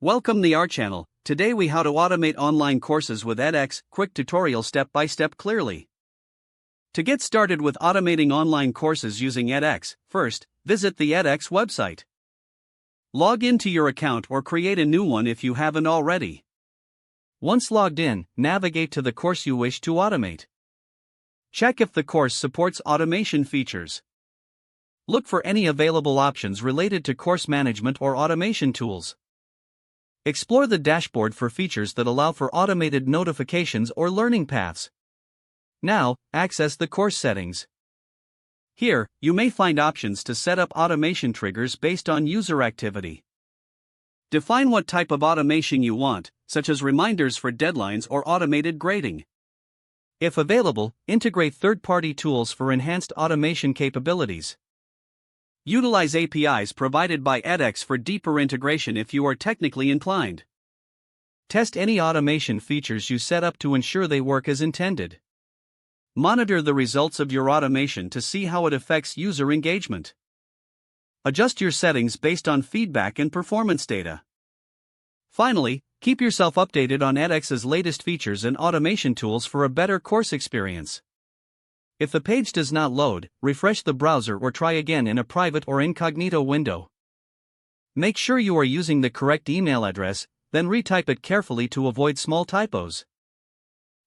Welcome to our channel. Today we how to automate online courses with edX, quick tutorial step by step clearly. To get started with automating online courses using edX, first, visit the edX website. Log into your account or create a new one if you haven't already. Once logged in, navigate to the course you wish to automate. Check if the course supports automation features. Look for any available options related to course management or automation tools. Explore the dashboard for features that allow for automated notifications or learning paths. Now, access the course settings. Here, you may find options to set up automation triggers based on user activity. Define what type of automation you want, such as reminders for deadlines or automated grading. If available, integrate third-party tools for enhanced automation capabilities. Utilize APIs provided by edX for deeper integration if you are technically inclined. Test any automation features you set up to ensure they work as intended. Monitor the results of your automation to see how it affects user engagement. Adjust your settings based on feedback and performance data. Finally, keep yourself updated on edX's latest features and automation tools for a better course experience. If the page does not load, refresh the browser or try again in a private or incognito window. Make sure you are using the correct email address, then retype it carefully to avoid small typos.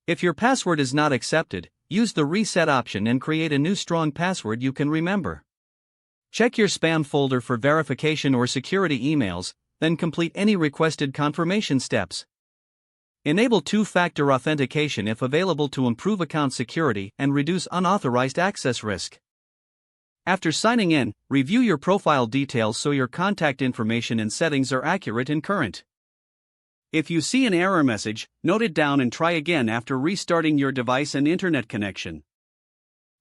If your password is not accepted, use the reset option and create a new strong password you can remember. Check your spam folder for verification or security emails, then complete any requested confirmation steps. Enable two-factor authentication if available to improve account security and reduce unauthorized access risk. After signing in, review your profile details so your contact information and settings are accurate and current. If you see an error message, note it down and try again after restarting your device and internet connection.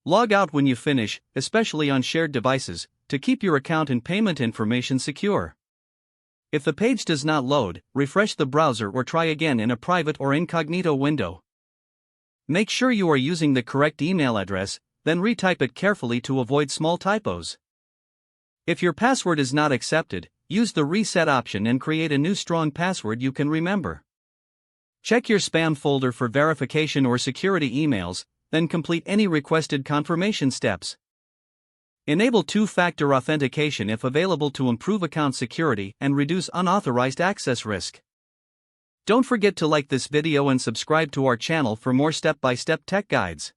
Log out when you finish, especially on shared devices, to keep your account and payment information secure. If the page does not load, refresh the browser or try again in a private or incognito window. Make sure you are using the correct email address, then retype it carefully to avoid small typos. If your password is not accepted, use the reset option and create a new strong password you can remember. Check your spam folder for verification or security emails, then complete any requested confirmation steps. Enable two-factor authentication if available to improve account security and reduce unauthorized access risk. Don't forget to like this video and subscribe to our channel for more step-by-step tech guides.